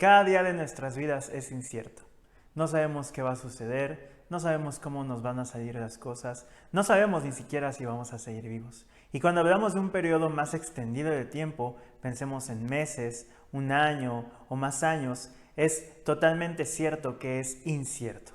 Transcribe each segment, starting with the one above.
Cada día de nuestras vidas es incierto. No sabemos qué va a suceder, no sabemos cómo nos van a salir las cosas, no sabemos ni siquiera si vamos a seguir vivos. Y cuando hablamos de un periodo más extendido de tiempo, pensemos en meses, un año o más años, es totalmente cierto que es incierto.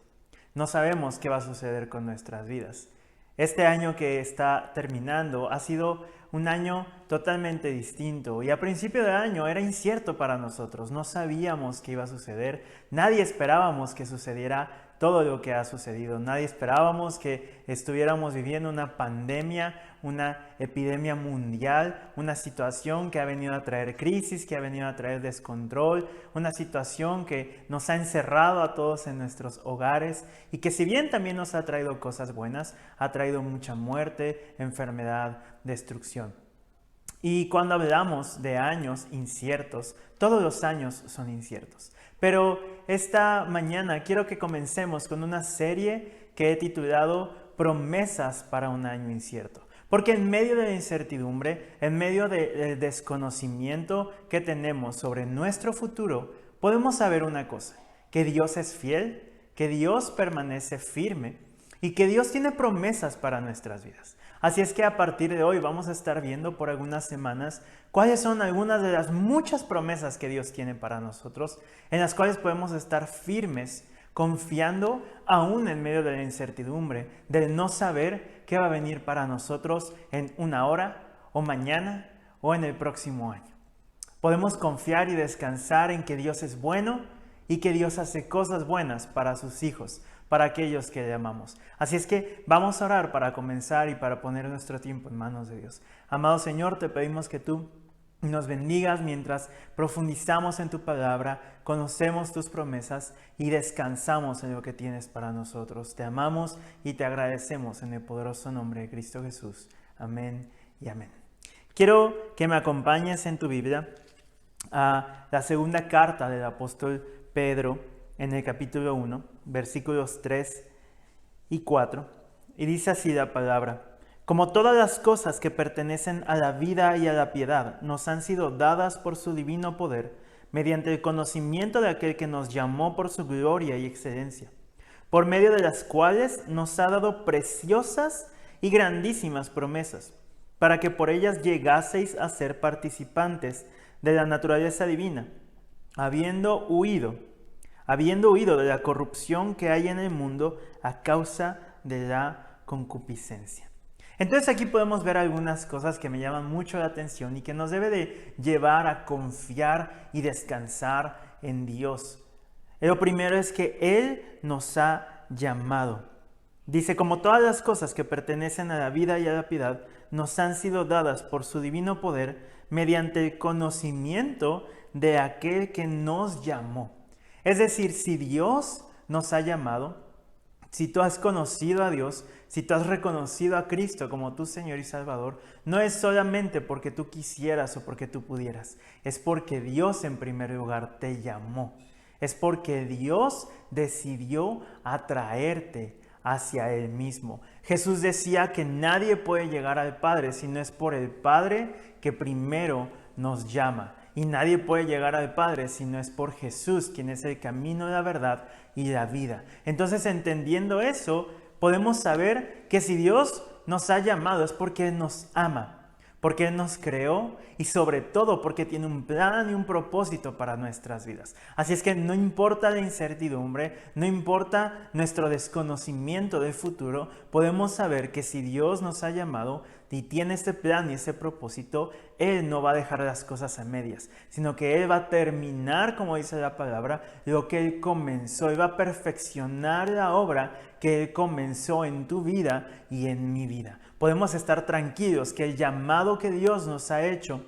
No sabemos qué va a suceder con nuestras vidas. Este año que está terminando ha sido un año totalmente distinto y a principio de año era incierto para nosotros, no sabíamos qué iba a suceder, nadie esperábamos que sucediera todo lo que ha sucedido, nadie esperábamos que estuviéramos viviendo una pandemia, una epidemia mundial, una situación que ha venido a traer crisis, que ha venido a traer descontrol, una situación que nos ha encerrado a todos en nuestros hogares y que si bien también nos ha traído cosas buenas, ha traído mucha muerte, enfermedad, destrucción. Y cuando hablamos de años inciertos, todos los años son inciertos. Pero esta mañana quiero que comencemos con una serie que he titulado Promesas para un año incierto. Porque en medio de la incertidumbre, en medio del desconocimiento que tenemos sobre nuestro futuro, podemos saber una cosa, que Dios es fiel, que Dios permanece firme y que Dios tiene promesas para nuestras vidas. Así es que a partir de hoy vamos a estar viendo por algunas semanas cuáles son algunas de las muchas promesas que Dios tiene para nosotros, en las cuales podemos estar firmes, confiando aún en medio de la incertidumbre, de no saber qué va a venir para nosotros en una hora o mañana o en el próximo año. Podemos confiar y descansar en que Dios es bueno y que Dios hace cosas buenas para sus hijos, para aquellos que le amamos. Así es que vamos a orar para comenzar y para poner nuestro tiempo en manos de Dios. Amado Señor, te pedimos que tú nos bendigas mientras profundizamos en tu palabra, conocemos tus promesas y descansamos en lo que tienes para nosotros. Te amamos y te agradecemos en el poderoso nombre de Cristo Jesús. Amén y amén. Quiero que me acompañes en tu Biblia a la segunda carta del apóstol Pedro en el capítulo 1, versículos 3 y 4, y dice así la palabra: como todas las cosas que pertenecen a la vida y a la piedad nos han sido dadas por su divino poder, mediante el conocimiento de aquel que nos llamó por su gloria y excelencia, por medio de las cuales nos ha dado preciosas y grandísimas promesas, para que por ellas llegaseis a ser participantes de la naturaleza divina, habiendo huido de la corrupción que hay en el mundo a causa de la concupiscencia. Entonces aquí podemos ver algunas cosas que me llaman mucho la atención y que nos debe de llevar a confiar y descansar en Dios. Lo primero es que Él nos ha llamado. Dice, como todas las cosas que pertenecen a la vida y a la piedad nos han sido dadas por su divino poder mediante el conocimiento de aquel que nos llamó. Es decir, si Dios nos ha llamado, si tú has conocido a Dios, si tú has reconocido a Cristo como tu Señor y Salvador, no es solamente porque tú quisieras o porque tú pudieras, es porque Dios en primer lugar te llamó. Es porque Dios decidió atraerte hacia Él mismo. Jesús decía que nadie puede llegar al Padre si no es por el Padre que primero nos llama. Y nadie puede llegar al Padre si no es por Jesús, quien es el camino, la verdad y la vida. Entonces, entendiendo eso, podemos saber que si Dios nos ha llamado es porque Él nos ama, porque Él nos creó y sobre todo porque tiene un plan y un propósito para nuestras vidas. Así es que no importa la incertidumbre, no importa nuestro desconocimiento del futuro, podemos saber que si Dios nos ha llamado y tiene ese plan y ese propósito, Él no va a dejar las cosas a medias, sino que Él va a terminar, como dice la palabra, lo que Él comenzó. Él va a perfeccionar la obra que Él comenzó en tu vida y en mi vida. Podemos estar tranquilos que el llamado que Dios nos ha hecho,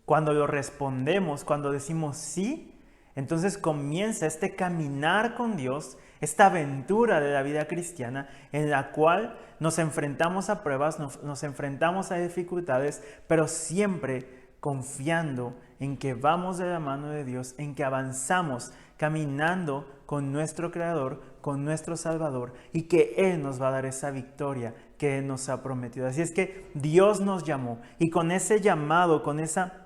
cuando lo respondemos, cuando decimos sí, entonces comienza este caminar con Dios, esta aventura de la vida cristiana en la cual nos enfrentamos a pruebas, nos enfrentamos a dificultades, pero siempre confiando en que vamos de la mano de Dios, en que avanzamos caminando con nuestro Creador, con nuestro Salvador, y que Él nos va a dar esa victoria que Él nos ha prometido. Así es que Dios nos llamó, y con ese llamado, con esa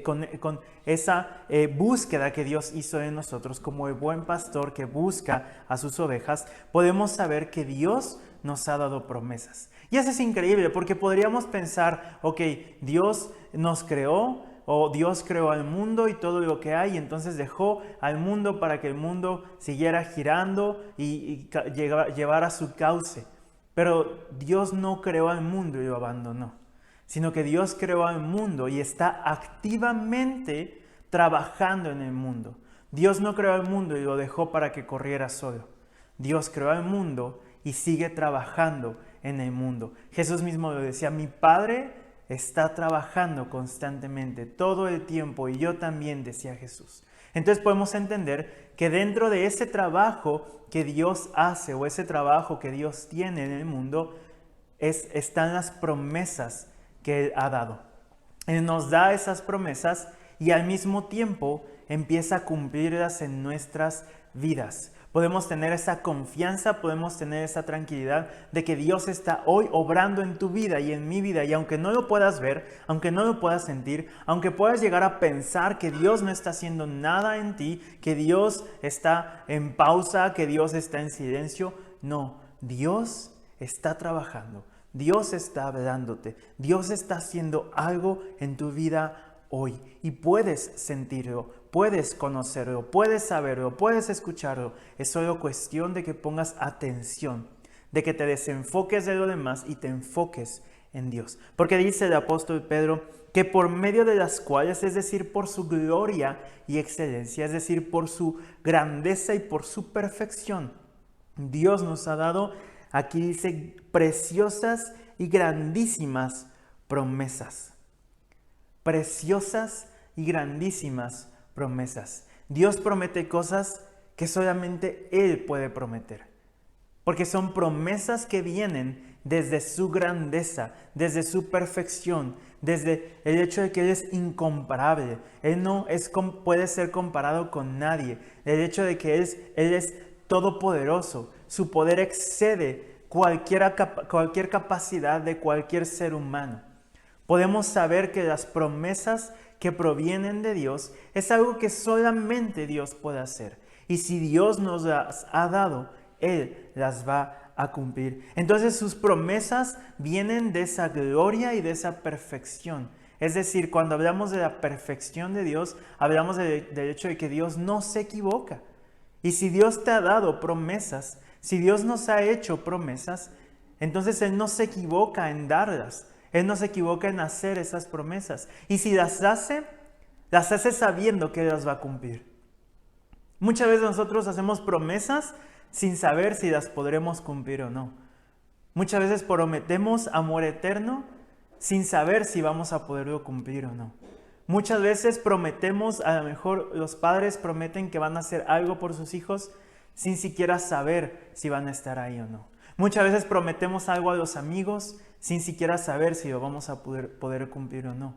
con esa búsqueda que Dios hizo en nosotros, como el buen pastor que busca a sus ovejas, podemos saber que Dios nos ha dado promesas. Y eso es increíble, porque podríamos pensar, ok, Dios nos creó, o Dios creó al mundo y todo lo que hay, y entonces dejó al mundo para que el mundo siguiera girando y llevara su cauce. Pero Dios no creó al mundo y lo abandonó, sino que Dios creó al mundo y está activamente trabajando en el mundo. Dios no creó al mundo y lo dejó para que corriera solo. Dios creó al mundo y sigue trabajando en el mundo. Jesús mismo lo decía, mi Padre está trabajando constantemente todo el tiempo, y yo también, decía Jesús. Entonces podemos entender que dentro de ese trabajo que Dios hace, o ese trabajo que Dios tiene en el mundo, están las promesas que Él ha dado. Él nos da esas promesas y al mismo tiempo empieza a cumplirlas en nuestras vidas. Podemos tener esa confianza, podemos tener esa tranquilidad de que Dios está hoy obrando en tu vida y en mi vida, y aunque no lo puedas ver, aunque no lo puedas sentir, aunque puedas llegar a pensar que Dios no está haciendo nada en ti, que Dios está en pausa, que Dios está en silencio, no, Dios está trabajando, Dios está hablándote, Dios está haciendo algo en tu vida hoy, y puedes sentirlo, puedes conocerlo, puedes saberlo, puedes escucharlo. Es solo cuestión de que pongas atención, de que te desenfoques de lo demás y te enfoques en Dios. Porque dice el apóstol Pedro que por medio de las cuales, es decir, por su gloria y excelencia, es decir, por su grandeza y por su perfección, Dios nos ha dado, aquí dice, preciosas y grandísimas promesas. Preciosas y grandísimas promesas. Dios promete cosas que solamente Él puede prometer, porque son promesas que vienen desde su grandeza, desde su perfección, desde el hecho de que Él es incomparable. Él no puede ser comparado con nadie. El hecho de que Él es todopoderoso. Su poder excede cualquier capacidad de cualquier ser humano. Podemos saber que las promesas que provienen de Dios es algo que solamente Dios puede hacer. Y si Dios nos las ha dado, Él las va a cumplir. Entonces sus promesas vienen de esa gloria y de esa perfección. Es decir, cuando hablamos de la perfección de Dios, hablamos del hecho de que Dios no se equivoca. Y si Dios te ha dado promesas, si Dios nos ha hecho promesas, entonces Él no se equivoca en darlas. Él no se equivoca en hacer esas promesas. Y si las hace sabiendo que Él las va a cumplir. Muchas veces nosotros hacemos promesas sin saber si las podremos cumplir o no. Muchas veces prometemos amor eterno sin saber si vamos a poderlo cumplir o no. Muchas veces prometemos, a lo mejor los padres prometen que van a hacer algo por sus hijos sin siquiera saber si van a estar ahí o no. Muchas veces prometemos algo a los amigos sin siquiera saber si lo vamos a poder cumplir o no.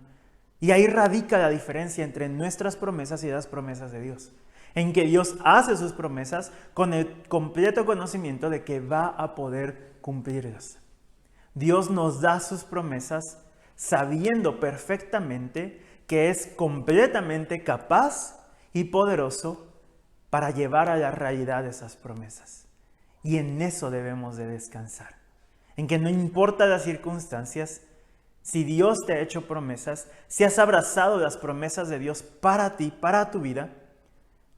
Y ahí radica la diferencia entre nuestras promesas y las promesas de Dios. En que Dios hace sus promesas con el completo conocimiento de que va a poder cumplirlas. Dios nos da sus promesas sabiendo perfectamente que es completamente capaz y poderoso para llevar a la realidad esas promesas. Y en eso debemos de descansar. En que no importa las circunstancias, si Dios te ha hecho promesas, si has abrazado las promesas de Dios para ti, para tu vida,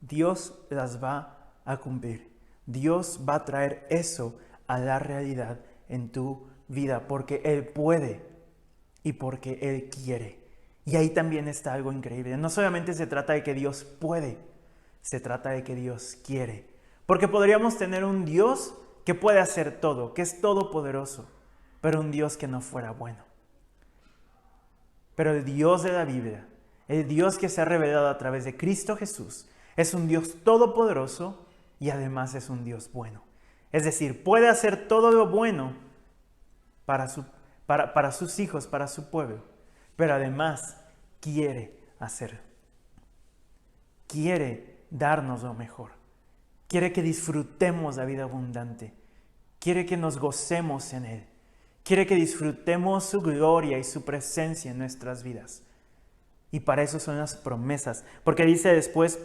Dios las va a cumplir. Dios va a traer eso a la realidad en tu vida, porque Él puede y porque Él quiere. Y ahí también está algo increíble. No solamente se trata de que Dios puede, se trata de que Dios quiere. Porque podríamos tener un Dios que puede hacer todo, que es todopoderoso, pero un Dios que no fuera bueno. Pero el Dios de la Biblia, el Dios que se ha revelado a través de Cristo Jesús, es un Dios todopoderoso y además es un Dios bueno. Es decir, puede hacer todo lo bueno para sus hijos, para su pueblo, pero además quiere hacerlo. Quiere darnos lo mejor. Quiere que disfrutemos la vida abundante. Quiere que nos gocemos en Él. Quiere que disfrutemos su gloria y su presencia en nuestras vidas. Y para eso son las promesas. Porque dice después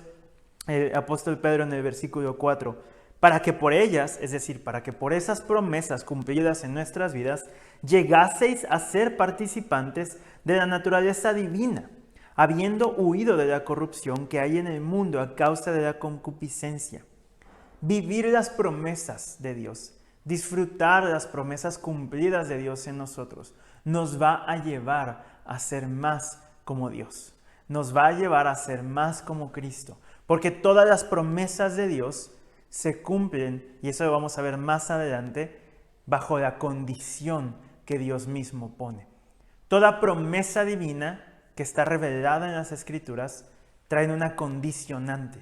el apóstol Pedro en el versículo 4, para que por ellas, es decir, para que por esas promesas cumplidas en nuestras vidas, llegaseis a ser participantes de la naturaleza divina, habiendo huido de la corrupción que hay en el mundo a causa de la concupiscencia. Vivir las promesas de Dios, disfrutar las promesas cumplidas de Dios en nosotros, nos va a llevar a ser más como Dios. Nos va a llevar a ser más como Cristo. Porque todas las promesas de Dios se cumplen, y eso lo vamos a ver más adelante, bajo la condición que Dios mismo pone. Toda promesa divina que está revelada en las Escrituras trae una condicionante.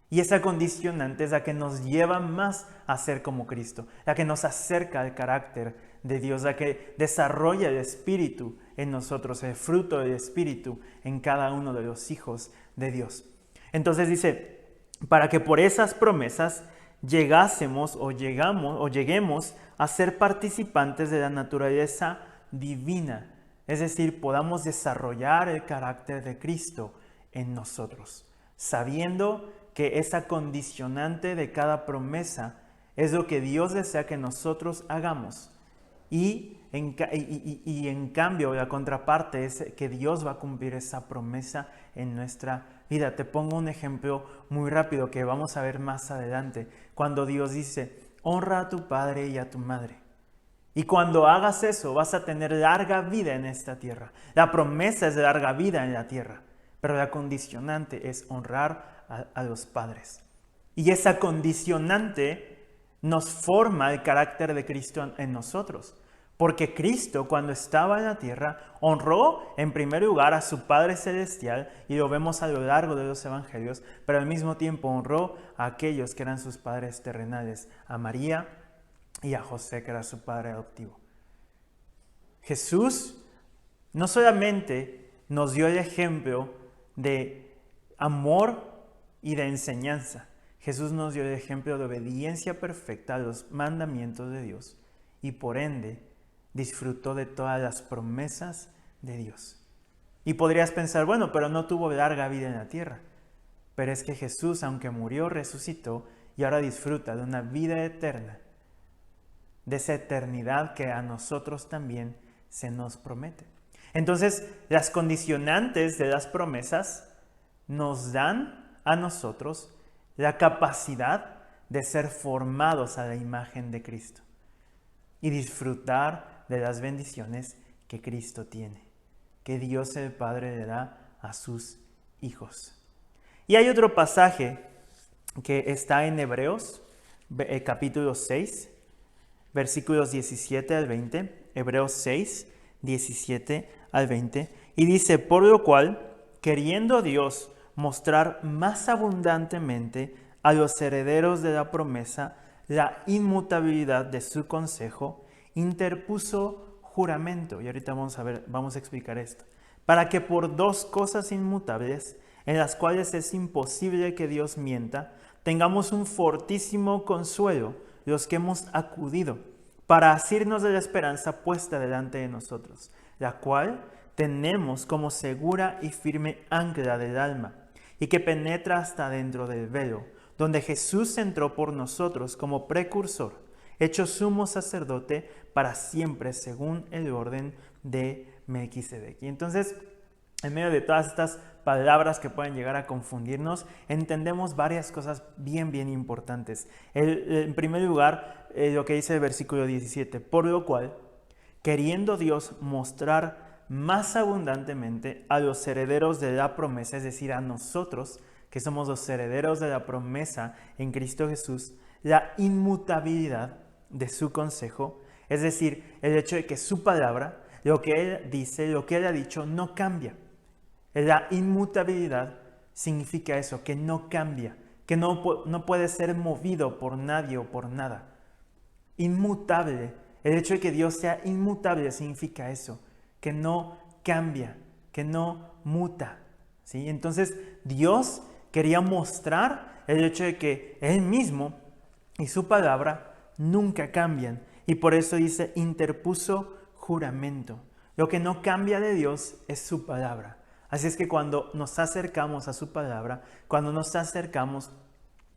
Y esa condicionante es la que nos lleva más a ser como Cristo, la que nos acerca al carácter de Dios, la que desarrolla el Espíritu en nosotros, el fruto del Espíritu en cada uno de los hijos de Dios. Entonces dice, para que por esas promesas lleguemos a ser participantes de la naturaleza divina, es decir, podamos desarrollar el carácter de Cristo en nosotros, sabiendo que esa condicionante de cada promesa es lo que Dios desea que nosotros hagamos. Y en cambio, la contraparte es que Dios va a cumplir esa promesa en nuestra vida. Te pongo un ejemplo muy rápido que vamos a ver más adelante. Cuando Dios dice, honra a tu padre y a tu madre. Y cuando hagas eso, vas a tener larga vida en esta tierra. La promesa es de larga vida en la tierra, pero la condicionante es honrar a los padres. Y esa condicionante nos forma el carácter de Cristo en nosotros. Porque Cristo, cuando estaba en la tierra, honró en primer lugar a su Padre Celestial, y lo vemos a lo largo de los evangelios, pero al mismo tiempo honró a aquellos que eran sus padres terrenales, a María y a José, que era su padre adoptivo. Jesús no solamente nos dio el ejemplo de amor y de enseñanza, Jesús nos dio el ejemplo de obediencia perfecta a los mandamientos de Dios, y por ende disfrutó de todas las promesas de Dios. Y podrías pensar, bueno, pero no tuvo larga vida en la tierra. Pero es que Jesús, aunque murió, resucitó y ahora disfruta de una vida eterna, de esa eternidad que a nosotros también se nos promete. Entonces, las condicionantes de las promesas nos dan a nosotros la capacidad de ser formados a la imagen de Cristo y disfrutar de las bendiciones que Cristo tiene, que Dios el Padre le da a sus hijos. Y hay otro pasaje que está en Hebreos, capítulo 6, versículos 17 al 20, Hebreos 6, 17 al 20, y dice, por lo cual, queriendo Dios mostrar más abundantemente a los herederos de la promesa la inmutabilidad de su consejo, interpuso juramento. Y ahorita vamos a explicar esto. Para que por dos cosas inmutables, en las cuales es imposible que Dios mienta, tengamos un fortísimo consuelo, los que hemos acudido, para asirnos de la esperanza puesta delante de nosotros, la cual tenemos como segura y firme ancla del alma, y que penetra hasta dentro del velo, donde Jesús entró por nosotros como precursor, hecho sumo sacerdote para siempre según el orden de Melquisedec. Y entonces, en medio de todas estas palabras que pueden llegar a confundirnos, entendemos varias cosas bien importantes. En primer lugar, lo que dice el versículo 17, por lo cual, queriendo Dios mostrar más abundantemente a los herederos de la promesa, es decir, a nosotros, que somos los herederos de la promesa en Cristo Jesús, la inmutabilidad de su consejo, es decir, el hecho de que su palabra, lo que Él dice, lo que Él ha dicho, no cambia. La inmutabilidad significa eso, que no cambia, que no puede ser movido por nadie o por nada. Inmutable, el hecho de que Dios sea inmutable significa eso, que no cambia, que no muta, ¿sí? Entonces, Dios quería mostrar el hecho de que Él mismo y su palabra nunca cambian. Y por eso dice, interpuso juramento. Lo que no cambia de Dios es su palabra. Así es que cuando nos acercamos a su palabra, cuando nos acercamos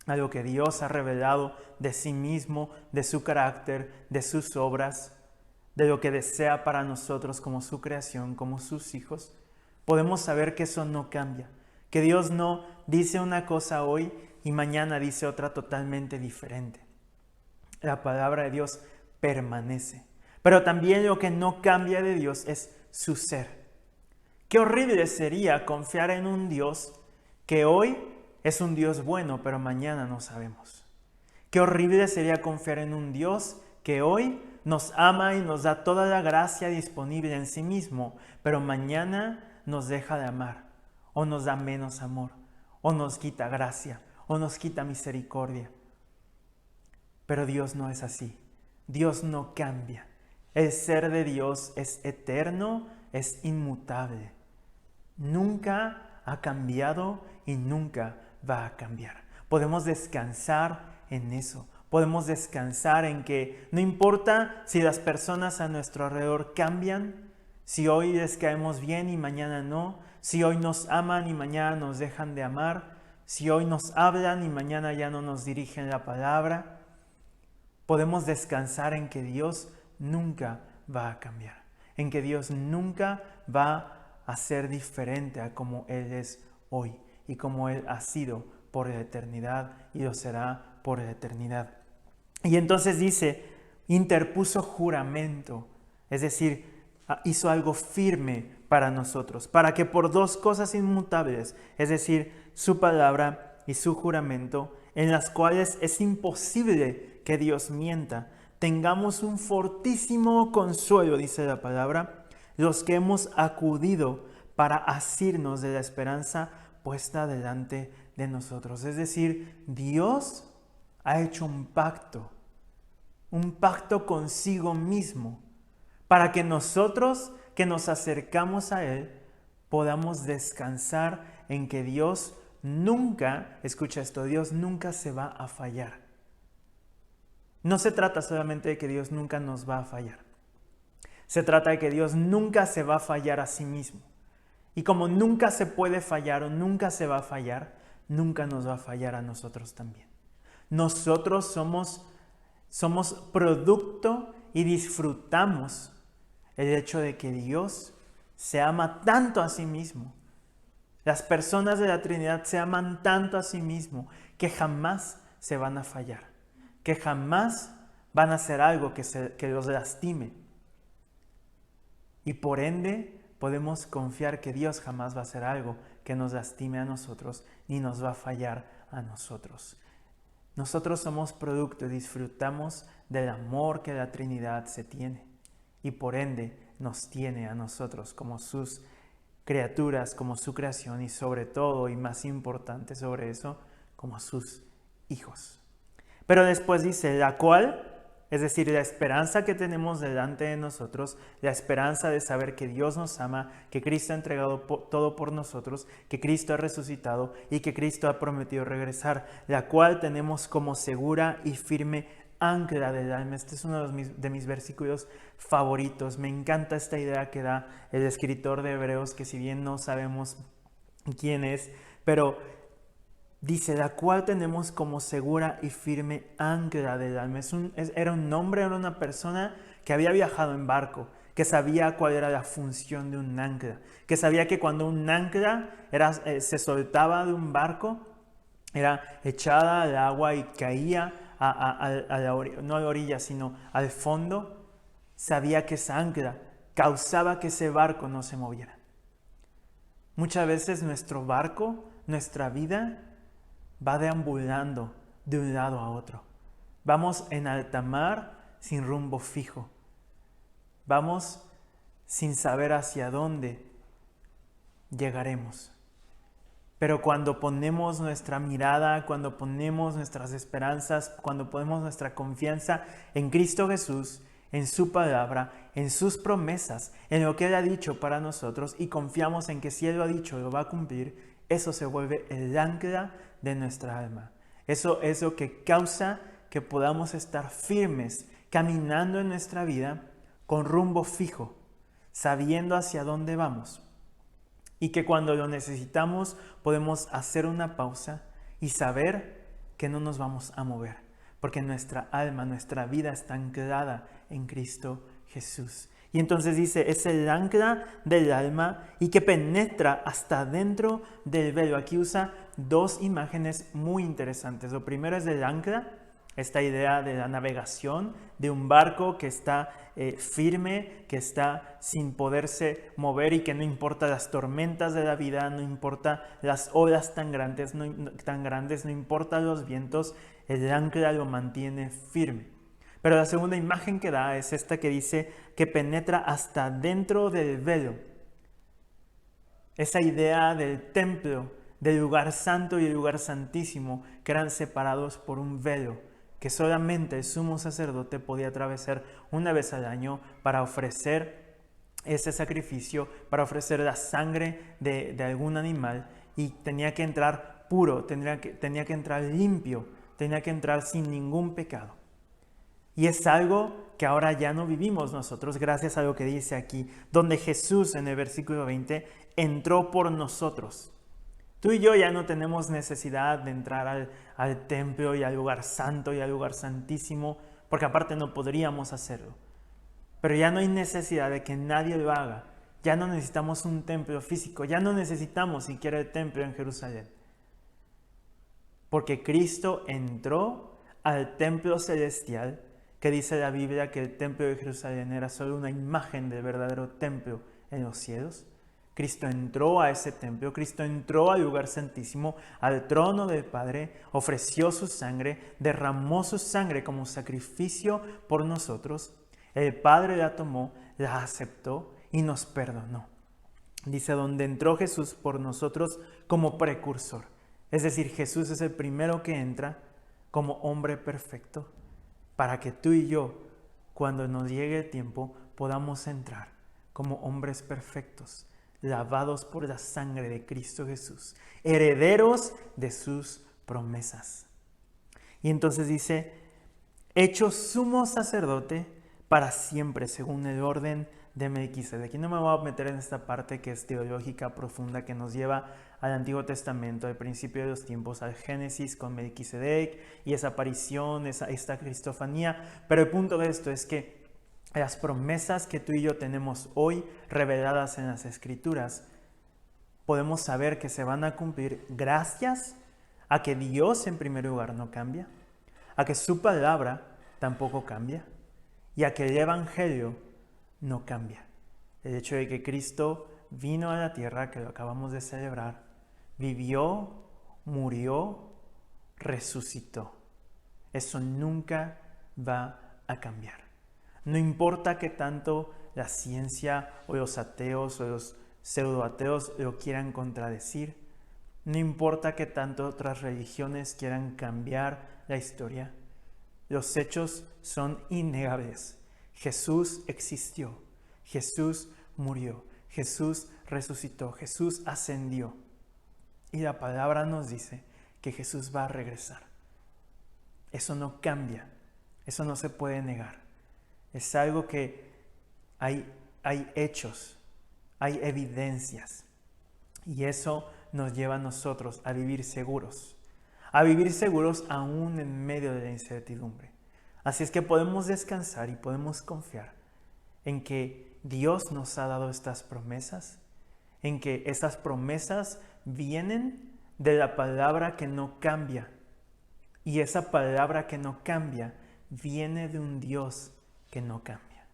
a lo que Dios ha revelado de sí mismo, de su carácter, de sus obras, de lo que desea para nosotros como su creación, como sus hijos, podemos saber que eso no cambia, que Dios no dice una cosa hoy y mañana dice otra totalmente diferente. La palabra de Dios permanece. Pero también lo que no cambia de Dios es su ser. Qué horrible sería confiar en un Dios que hoy es un Dios bueno, pero mañana no sabemos. Qué horrible sería confiar en un Dios que hoy nos ama y nos da toda la gracia disponible en sí mismo, pero mañana nos deja de amar, o nos da menos amor, o nos quita gracia, o nos quita misericordia. Pero Dios no es así. Dios no cambia. El ser de Dios es eterno, es inmutable. Nunca ha cambiado y nunca va a cambiar. Podemos descansar en eso. Podemos descansar en que no importa si las personas a nuestro alrededor cambian, si hoy les caemos bien y mañana no, si hoy nos aman y mañana nos dejan de amar, si hoy nos hablan y mañana ya no nos dirigen la palabra. Podemos descansar en que Dios nunca va a cambiar, en que Dios nunca va a ser diferente a como Él es hoy y como Él ha sido por la eternidad y lo será por la eternidad. Y entonces dice, interpuso juramento, es decir, hizo algo firme para nosotros, para que por dos cosas inmutables, es decir, su palabra y su juramento, en las cuales es imposible que Dios mienta, tengamos un fortísimo consuelo, dice la palabra, los que hemos acudido para asirnos de la esperanza puesta delante de nosotros. Es decir, Dios ha hecho un pacto consigo mismo, para que nosotros que nos acercamos a Él podamos descansar en que Dios nunca, escucha esto, Dios nunca se va a fallar. No se trata solamente de que Dios nunca nos va a fallar. Se trata de que Dios nunca se va a fallar a sí mismo. Y como nunca se puede fallar o nunca se va a fallar, nunca nos va a fallar a nosotros también. Nosotros somos producto y disfrutamos el hecho de que Dios se ama tanto a sí mismo. Las personas de la Trinidad se aman tanto a sí mismo que jamás se van a fallar, que jamás van a hacer algo que los lastime. Y por ende podemos confiar que Dios jamás va a hacer algo que nos lastime a nosotros ni nos va a fallar a nosotros. Nosotros somos producto y disfrutamos del amor que la Trinidad se tiene y por ende nos tiene a nosotros como sus criaturas, como su creación y sobre todo y más importante sobre eso, como sus hijos. Pero después dice, la cual, es decir, la esperanza que tenemos delante de nosotros, la esperanza de saber que Dios nos ama, que Cristo ha entregado todo por nosotros, que Cristo ha resucitado y que Cristo ha prometido regresar, la cual tenemos como segura y firme ancla del alma. Este es uno de mis versículos favoritos. Me encanta esta idea que da el escritor de Hebreos, que si bien no sabemos quién es, pero dice, la cual tenemos como segura y firme ancla del alma. Era un hombre, era una persona que había viajado en barco, que sabía cuál era la función de un ancla, que sabía que cuando un ancla se soltaba de un barco, era echada al agua y caía no a la orilla, sino al fondo, sabía que esa ancla causaba que ese barco no se moviera. Muchas veces nuestro barco, nuestra vida, va deambulando de un lado a otro. Vamos en alta mar sin rumbo fijo. Vamos sin saber hacia dónde llegaremos. Pero cuando ponemos nuestra mirada, cuando ponemos nuestras esperanzas, cuando ponemos nuestra confianza en Cristo Jesús, en su palabra, en sus promesas, en lo que Él ha dicho para nosotros y confiamos en que si Él lo ha dicho, lo va a cumplir, eso se vuelve el ancla de nuestra alma. Eso es lo que causa que podamos estar firmes, caminando en nuestra vida con rumbo fijo, sabiendo hacia dónde vamos. y que cuando lo necesitamos podemos hacer una pausa y saber que no nos vamos a mover, porque nuestra alma, nuestra vida está anclada en Cristo Jesús. Y entonces dice, es el ancla del alma y que penetra hasta dentro del velo. Aquí usa dos imágenes muy interesantes. Lo primero es del ancla, esta idea de la navegación, de un barco que está firme, que está sin poderse mover y que no importa las tormentas de la vida, no importa las olas tan grandes, no importa los vientos, el ancla lo mantiene firme. Pero la segunda imagen que da es esta que dice que penetra hasta dentro del velo. Esa idea del templo, del lugar santo y el lugar santísimo, que eran separados por un velo, que solamente el sumo sacerdote podía atravesar una vez al año para ofrecer ese sacrificio, para ofrecer la sangre de algún animal, y tenía que entrar puro, tenía que entrar limpio, tenía que entrar sin ningún pecado. Y es algo que ahora ya no vivimos nosotros gracias a lo que dice aquí, donde Jesús en el versículo 20 entró por nosotros. Tú y yo ya no tenemos necesidad de entrar al templo y al lugar santo y al lugar santísimo, porque aparte no podríamos hacerlo. Pero ya no hay necesidad de que nadie lo haga. Ya no necesitamos un templo físico, ya no necesitamos siquiera el templo en Jerusalén. Porque Cristo entró al templo celestial, que dice la Biblia que el templo de Jerusalén era solo una imagen del verdadero templo en los cielos. Cristo entró a ese templo, Cristo entró al lugar santísimo, al trono del Padre, ofreció su sangre, derramó su sangre como sacrificio por nosotros. El Padre la tomó, la aceptó y nos perdonó. Dice, donde entró Jesús por nosotros como precursor. Es decir, Jesús es el primero que entra como hombre perfecto, para que tú y yo, cuando nos llegue el tiempo, podamos entrar como hombres perfectos, lavados por la sangre de Cristo Jesús, herederos de sus promesas. Y entonces dice, hecho sumo sacerdote para siempre, según el orden de Melquisedec. Aquí no me voy a meter en esta parte que es teológica profunda, que nos lleva al Antiguo Testamento, al principio de los tiempos, al Génesis con Melquisedec y esa aparición, esta cristofanía. Pero el punto de esto es que las promesas que tú y yo tenemos hoy reveladas en las Escrituras, podemos saber que se van a cumplir gracias a que Dios en primer lugar no cambia, a que su palabra tampoco cambia y a que el Evangelio no cambia. El hecho de que Cristo vino a la tierra, que lo acabamos de celebrar, vivió, murió, resucitó. Eso nunca va a cambiar. No importa que tanto la ciencia o los ateos o los pseudoateos lo quieran contradecir, no importa que tanto otras religiones quieran cambiar la historia, los hechos son innegables. Jesús existió, Jesús murió, Jesús resucitó, Jesús ascendió. Y la palabra nos dice que Jesús va a regresar. Eso no cambia, eso no se puede negar. Es algo que hay hechos, hay evidencias. Y eso nos lleva a nosotros a vivir seguros aún en medio de la incertidumbre. Así es que podemos descansar y podemos confiar en que Dios nos ha dado estas promesas, en que esas promesas vienen de la palabra que no cambia. Y esa palabra que no cambia viene de un Dios que no cambia.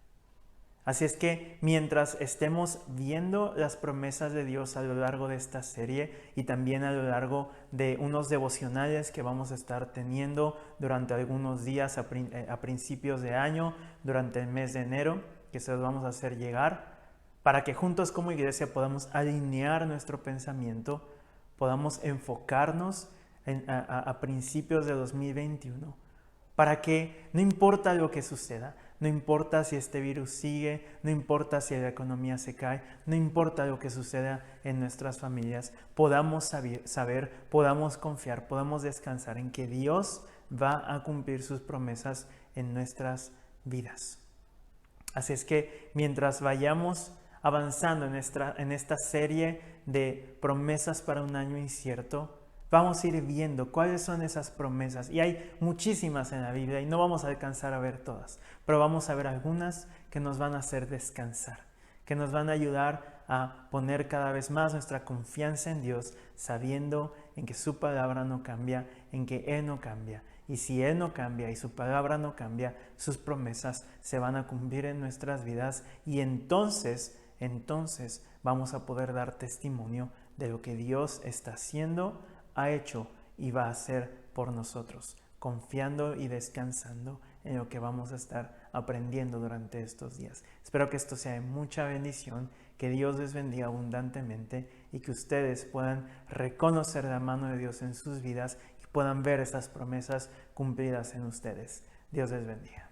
Así es que mientras estemos viendo las promesas de Dios a lo largo de esta serie y también a lo largo de unos devocionales que vamos a estar teniendo durante algunos días a principios de año, durante el mes de enero, que se los vamos a hacer llegar, para que juntos como iglesia podamos alinear nuestro pensamiento, podamos enfocarnos a principios de 2021, para que no importa lo que suceda, no importa si este virus sigue, no importa si la economía se cae, no importa lo que suceda en nuestras familias, podamos saber, podamos confiar, podamos descansar en que Dios va a cumplir sus promesas en nuestras vidas. Así es que mientras vayamos avanzando en esta serie de promesas para un año incierto, vamos a ir viendo cuáles son esas promesas. Y hay muchísimas en la Biblia y no vamos a alcanzar a ver todas, pero vamos a ver algunas que nos van a hacer descansar, que nos van a ayudar a poner cada vez más nuestra confianza en Dios, sabiendo en que su palabra no cambia, en que Él no cambia. Y si Él no cambia y su palabra no cambia, sus promesas se van a cumplir en nuestras vidas y entonces vamos a poder dar testimonio de lo que Dios está haciendo, ha hecho y va a hacer por nosotros, confiando y descansando en lo que vamos a estar aprendiendo durante estos días. Espero que esto sea de mucha bendición, que Dios les bendiga abundantemente y que ustedes puedan reconocer la mano de Dios en sus vidas y puedan ver estas promesas cumplidas en ustedes. Dios les bendiga.